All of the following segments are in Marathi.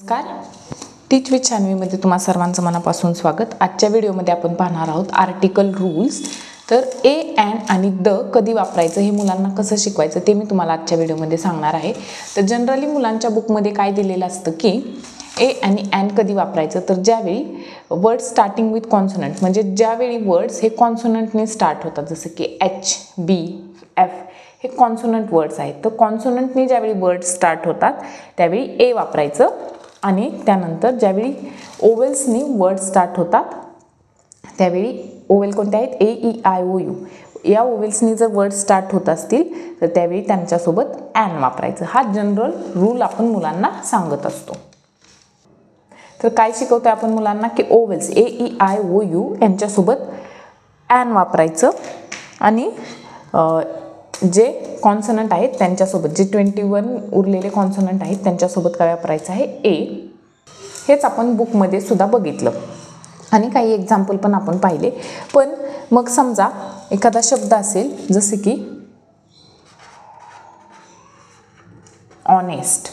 नमस्कार. टीच विथ शान्वीमध्ये तुम्हा सर्वांचं मनापासून स्वागत. आजच्या व्हिडिओमध्ये आपण पाहणार आहोत आर्टिकल रूल्स. तर ए, अँड आणि द कधी वापरायचं हे मुलांना कसं शिकवायचं ते मी तुम्हाला आजच्या व्हिडिओमध्ये सांगणार आहे. तर जनरली मुलांच्या बुकमध्ये काय दिलेलं असतं की ए आणि अँड कधी वापरायचं, तर ज्यावेळी वर्ड स्टार्टिंग विथ कॉन्सोनंट, म्हणजे ज्यावेळी वर्ड्स हे कॉन्सोनंटने स्टार्ट होतात, जसं की एच, बी, एफ हे कॉन्सोनंट वर्ड्स आहेत. तर कॉन्सोनंटने ज्यावेळी वर्ड स्टार्ट होतात त्यावेळी ए वापरायचं. आणि त्यानंतर ज्यावेळी ओवेल्सनी वर्ड स्टार्ट होतात त्यावेळी ओवेल कोणते आहेत, ए, ई, आय, ओ, यू या ओवेल्सनी जर वर्ड स्टार्ट होत असतील तर त्यावेळी त्यांच्यासोबत ॲन वापरायचं. हा जनरल रूल आपण मुलांना सांगत असतो. तर काय शिकवतो आपण मुलांना की vowels A, E, I, O, U यांच्यासोबत ॲन वापरायचं आणि जे कॉन्सोनंट आहेत त्यांच्यासोबत, जे 21 उरलेले कॉन्सोनंट आहेत त्यांच्यासोबत काय वापरायचं आहे, ए. हेच आपण बुकमध्ये सुद्धा बघितलं आणि काही एक्झाम्पल पण आपण पाहिले. पण मग समजा एखादा शब्द असेल जसे की ऑनेस्ट,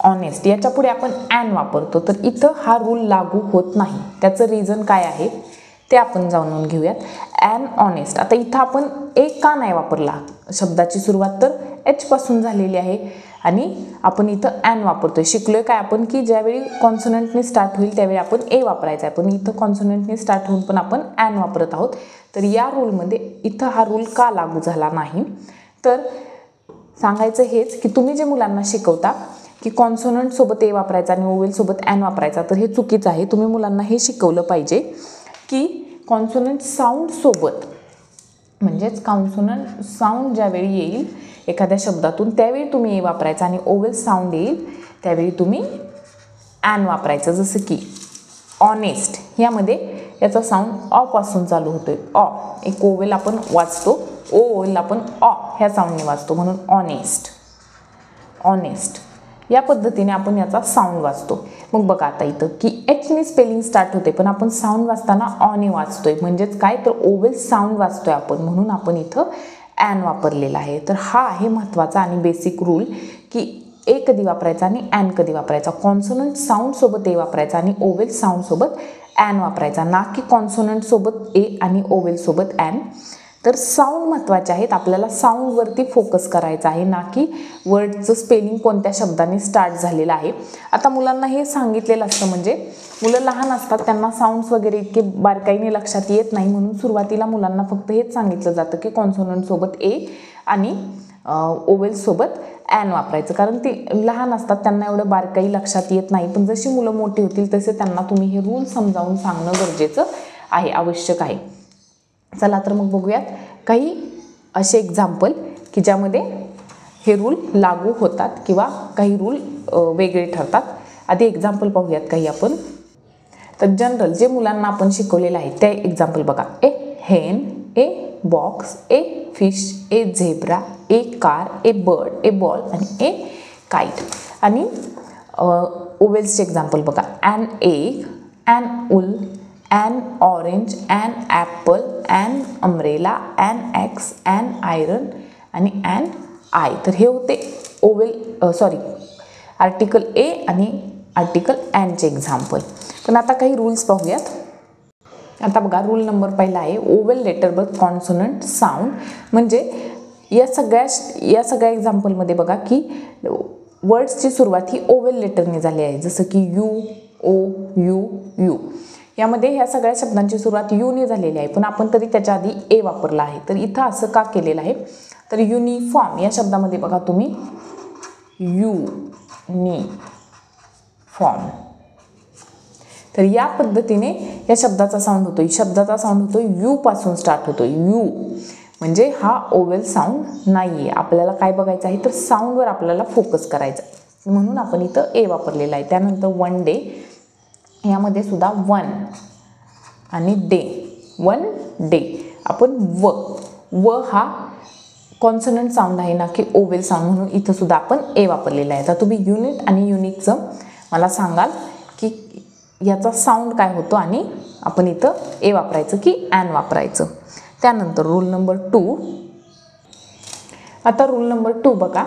ऑनेस्ट याच्या पुढे आपण ॲन वापरतो, तर इथं हा रूल लागू होत नाही. त्याचं रिझन काय आहे ते आपण जाणून घेऊयात. ॲन ऑनेस्ट, आता इथं आपण ए का नाही वापरला, शब्दाची सुरुवात तर एच पासून झालेली आहे आणि आपण इथं ॲन वापरतोय. शिकलोय काय आपण की ज्यावेळी कॉन्सोनंटने स्टार्ट होईल त्यावेळी आपण ए वापरायचा आहे, पण इथं कॉन्सोनंटने स्टार्ट होऊन पण आपण ॲन वापरत आहोत. तर या रूलमध्ये इथं हा रूल का लागू झाला नाही, तर सांगायचं हेच की तुम्ही जे मुलांना शिकवता की कॉन्सोनंटसोबत ए वापरायचा आणि ओवेलसोबत ॲन वापरायचा, तर हे चुकीचं आहे. तुम्ही मुलांना हे शिकवलं पाहिजे की कॉन्सोनंट साऊंडसोबत, म्हणजेच कॉन्सोनंट साऊंड ज्यावेळी येईल एखाद्या शब्दातून त्यावेळी तुम्ही ए वापरायचा आणि ओवेल साऊंड येईल त्यावेळी तुम्ही ॲन वापरायचं. जसं की ऑनेस्ट यामध्ये याचा साऊंड ऑ पासून चालू होतोय. ऑ एक ओवेल आपण वाचतो, ओ ओवेल आपण ऑ ह्या साऊंडने वाचतो, म्हणून ऑनेस्ट, ऑनेस्ट या पद्धतीने आपण याचा साऊंड वाचतो. मग बघा आता इथं की एचने स्पेलिंग स्टार्ट होते पण आपण साऊंड वाचताना ऑने वाचतोय, म्हणजेच काय तर ओवेल साऊंड वाचतोय आपण, म्हणून आपण इथं ॲन वापरलेला आहे. तर हा आहे महत्त्वाचा आणि बेसिक रूल की ए कधी वापरायचा आणि ॲन कधी वापरायचा. कॉन्सोनंट साऊंडसोबत ए वापरायचा आणि ओवेल साऊंडसोबत ॲन वापरायचा, ना की कॉन्सोनंटसोबत ए आणि ओवेलसोबत ॲन. तर साऊंड महत्त्वाचे आहेत, आपल्याला साऊंडवरती फोकस करायचा आहे, ना की वर्डचं स्पेलिंग कोणत्या शब्दाने स्टार्ट झालेलं आहे. आता मुलांना हे सांगितलेलं असतं, म्हणजे मुलं लहान असतात त्यांना साऊंड्स वगैरे इतके बारकाईने लक्षात येत नाही, म्हणून सुरुवातीला मुलांना फक्त हेच सांगितलं जातं की कॉन्सोनंटसोबत ए आणि ओवेलसोबत ॲन वापरायचं, कारण ते लहान असतात त्यांना एवढं बारकाई लक्षात येत नाही. पण जशी मुलं मोठी होतील तसे त्यांना तुम्ही हे रूल समजावून सांगणं गरजेचं आहे, आवश्यक आहे. चला तर मग बघूयात काही असे एक्झाम्पल की ज्यामध्ये हे रूल लागू होतात किंवा काही रूल वेगळे ठरतात. आधी एक्झाम्पल पाहूयात काही आपण. तर जनरल जे मुलांना आपण शिकवलेलं आहे ते एक्झाम्पल बघा. A hen, a box, a fish, a zebra, a car, a bird, a ball आणि ए काईट. आणि ओवेल्सचे एक्झाम्पल बघा. An egg, an owl, an orange, an apple, an umbrella, an axe, an iron आणि an eye. तर हे होते ओवेल आर्टिकल ए आणि आर्टिकल ॲनचे एक्झाम्पल. पण आता काही रूल्स पाहूयात. आता बघा रूल नंबर पहिला आहे vowel letter but consonant sound. म्हणजे या सगळ्या एक्झाम्पलमध्ये बघा की वर्ड्सची सुरुवात ही ओवेल लेटरने झाली आहे, जसं की यू, ओ, यू, यू. यामध्ये ह्या सगळ्या शब्दांची सुरुवात यूने झालेली आहे, पण आपण तरी त्याच्या आधी ए वापरला आहे. तर इथं असं का केलेलं आहे, तर युनिफॉर्म या शब्दामध्ये बघा तुम्ही युनिफॉर्म. तर या पद्धतीने या शब्दाचा साऊंड होतो, शब्दाचा साऊंड होतो यू पासून स्टार्ट होतो. यू म्हणजे हा ओवेल साऊंड नाही आहे. आपल्याला काय बघायचं आहे तर साऊंडवर आपल्याला फोकस करायचा, म्हणून आपण इथं ए वापरलेला आहे. त्यानंतर वन डे, यामध्ये सुद्धा वन आणि डे, वन डे आपण व हा कॉन्सोनंट साऊंड आहे ना की ओवेल साऊंड, म्हणून इथं सुद्धा आपण ए वापरलेला आहे. तर तुम्ही युनिट आणि युनिकचं मला सांगाल की याचा साऊंड काय होतो आणि आपण इथं ए वापरायचं की ॲन वापरायचं. त्यानंतर रूल नंबर 2. आता रूल नंबर 2 बघा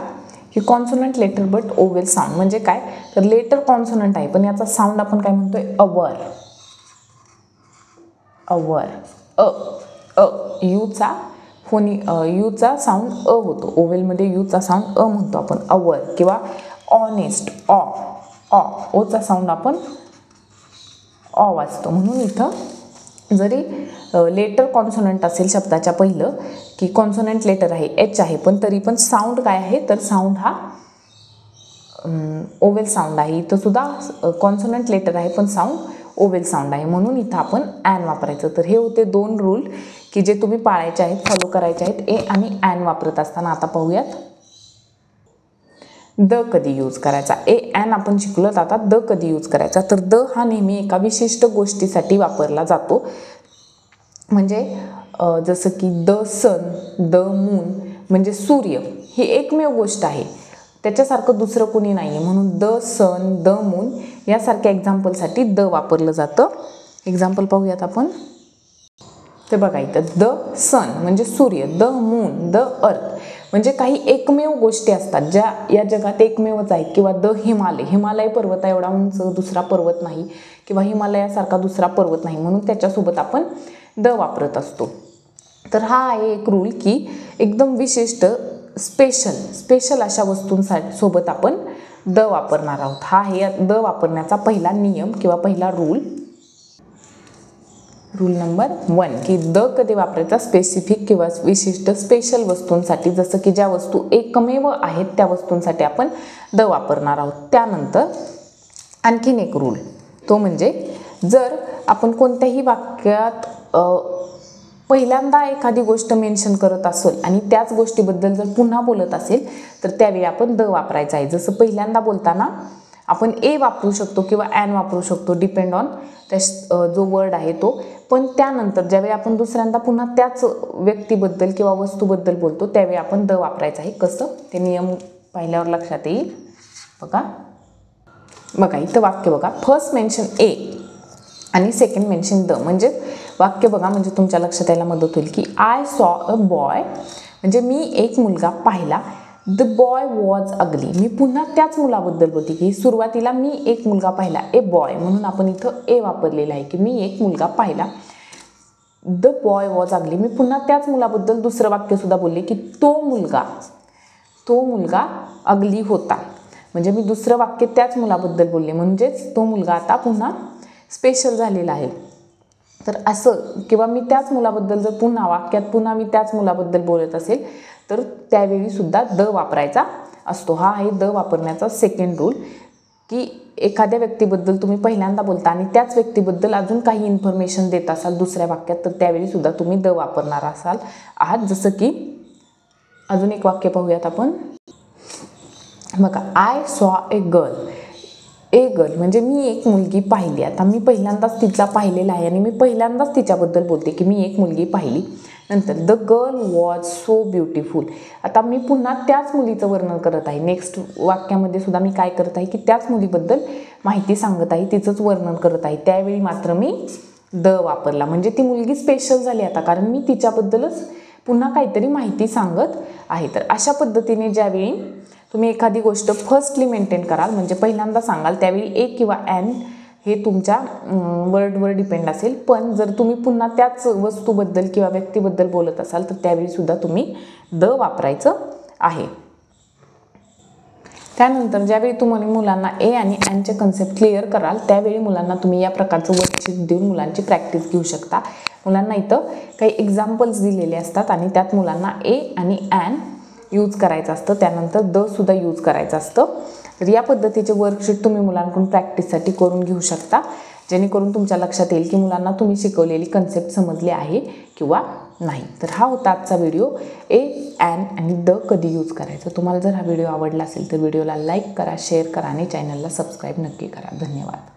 ही consonant letter but vowel sound म्हणजे काय, तर लेटर कॉन्सोनंट आहे पण याचा साऊंड आपण काय म्हणतोय, अवर. अवर यूचा यूचा साऊंड अ होतो, ओवेलमध्ये यूचा साऊंड अ म्हणतो आपण अवर. किंवा ऑनेस्ट ओचा साऊंड आपण ऑ वाचतो. म्हणून इथं जरी लेटर कॉन्सोनंट असेल शब्दाच्या पहिलं की कॉन्सोनंट लेटर आहे एच आहे, पण तरी पण साऊंड काय आहे, तर साऊंड हा ओवेल साऊंड आहे. इथं सुद्धा कॉन्सोनंट लेटर आहे पण साऊंड ओवेल साऊंड आहे, म्हणून इथं आपण ॲन वापरायचं. तर हे होते 2 रूल की जे तुम्ही पाळायचे आहेत, फॉलो करायचे आहेत ए आणि ॲन वापरत असताना. आता पाहूयात द कधी यूज करायचा. ए ॲन आपण शिकलो, आता द कधी यूज करायचा. तर द हा नेहमी एका विशिष्ट गोष्टीसाठी वापरला जातो. म्हणजे जसं की द सन, द मून म्हणजे सूर्य ही एकमेव गोष्ट आहे, त्याच्यासारखं दुसरं कोणी नाही आहे, म्हणून द सन, द मून यासारख्या एक्झाम्पलसाठी द वापरलं जातं. एक्झाम्पल पाहूयात आपण. ते बघा इथं द सन म्हणजे सूर्य, द मून, द अर्थ म्हणजे काही एकमेव गोष्टी असतात ज्या या जगात एकमेवच आहेत. किंवा द हिमालय पर्वत एवढा उंच दुसरा पर्वत नाही, किंवा हिमालयासारखा दुसरा पर्वत नाही, म्हणून त्याच्यासोबत आपण द वापरत असतो. तर हा आहे एक रूल की एकदम विशिष्ट स्पेशल अशा वस्तूंसोबत आपण द वापरणार आहोत. हा आहे द वापरण्याचा पहिला नियम किंवा पहिला रूल नंबर 1 की द कधी वापरायचा, स्पेसिफिक किंवा विशिष्ट स्पेशल वस्तूंसाठी, जसं की ज्या वस्तू एकमेव आहेत त्या वस्तूंसाठी आपण द वापरणार आहोत. त्यानंतर आणखीन एक रूल, तो म्हणजे जर आपण कोणत्याही वाक्यात पहिल्यांदा एखादी गोष्ट मेन्शन करत असेल आणि त्याच गोष्टीबद्दल जर पुन्हा बोलत असेल तर त्यावेळी आपण द वापरायचं आहे. जसं पहिल्यांदा बोलताना आपण ए वापरू शकतो किंवा ॲन वापरू शकतो, डिपेंड ऑन त्या जो वर्ड आहे तो. पण त्यानंतर ज्यावेळी आपण दुसऱ्यांदा पुन्हा त्याच व्यक्तीबद्दल किंवा वस्तूबद्दल बोलतो त्यावेळी आपण द वापरायचं आहे. कसं ते नियम पाहिल्यावर लक्षात येईल. बघा इथं वाक्य बघा, फर्स्ट मेन्शन ए आणि सेकंड मेन्शन द. म्हणजे वाक्य बघा, म्हणजे तुमच्या लक्षात यायला मदत होईल की आय सॉ अ बॉय म्हणजे मी एक मुलगा पाहिला. द बॉय वॉज अगली, मी पुन्हा त्याच मुलाबद्दल बोलते की सुरुवातीला मी एक मुलगा पाहिला, ए बॉय, म्हणून आपण इथं ए वापरलेला आहे की मी एक मुलगा पाहिला. द बॉय वॉज अगली, मी पुन्हा त्याच मुलाबद्दल दुसरं वाक्यसुद्धा बोलले की तो मुलगा अगली होता. म्हणजे मी दुसरं वाक्य त्याच मुलाबद्दल बोलले, म्हणजेच तो मुलगा आता पुन्हा स्पेशल झालेला आहे. तर असं, किंवा मी त्याच मुलाबद्दल जर पुन्हा मी त्याच मुलाबद्दल बोलत असेल तर त्यावेळी सुद्धा द वापरायचा असतो. हा आहे द वापरण्याचा सेकंड रूल की एखाद्या व्यक्तीबद्दल तुम्ही पहिल्यांदा बोलता आणि त्याच व्यक्तीबद्दल अजून काही इन्फॉर्मेशन देत असाल दुसऱ्या वाक्यात तर त्यावेळी सुद्धा तुम्ही द वापरणार आहात. जसं की अजून एक वाक्य पाहूयात आपण. बघा, आय सॉ ए गर्ल म्हणजे मी एक मुलगी पाहिली. आता मी पहिल्यांदाच तिला पाहिलेलं आहे आणि मी पहिल्यांदाच तिच्याबद्दल बोलते की मी एक मुलगी पाहिली. नंतर the girl was so beautiful, आता मी पुन्हा त्याच मुलीचं वर्णन करत आहे. नेक्स्ट वाक्यामध्ये सुद्धा मी काय करत आहे की त्याच मुलीबद्दल माहिती सांगत आहे, तिचंच वर्णन करत आहे. त्यावेळी मात्र मी द वापरला, म्हणजे ती मुलगी स्पेशल झाली आता, कारण मी तिच्याबद्दलच पुन्हा काहीतरी माहिती सांगत आहे. तर अशा पद्धतीने ज्यावेळी तुम्ही एखादी गोष्ट फर्स्टली मेंटेन कराल म्हणजे पहिल्यांदा सांगाल त्यावेळी ए किंवा ॲन हे तुमच्या वर्डवर डिपेंड असेल. पण जर तुम्ही पुन्हा त्याच वस्तूबद्दल किंवा व्यक्तीबद्दल बोलत असाल तर त्यावेळी सुद्धा तुम्ही द वापरायचं आहे. त्यानंतर ज्यावेळी तुम्ही मुलांना ए आणि ॲनचे कन्सेप्ट क्लिअर कराल त्यावेळी मुलांना तुम्ही या प्रकारचं वर्कशीट देऊन मुलांची प्रॅक्टिस घेऊ शकता. मुलांना इथं काही एक्झाम्पल्स दिलेले असतात आणि त्यात मुलांना ए आणि ॲन यूज करायचं असतं, त्यानंतर द सुद्धा यूज करायचं असतं. तर या पद्धतीचे वर्कशीट तुम्ही मुलांकडून प्रॅक्टिससाठी करून घेऊ शकता, जेणेकरून तुमच्या लक्षात येईल की मुलांना तुम्ही शिकवलेली कन्सेप्ट समजली आहे किंवा नाही. तर हा होता आजचा व्हिडिओ, ए ॲन आणि द कधी यूज करायचं. तुम्हाला जर हा व्हिडिओ आवडला असेल तर व्हिडिओला लाईक करा, शेअर करा आणि चॅनलला सबस्क्राईब नक्की करा. धन्यवाद.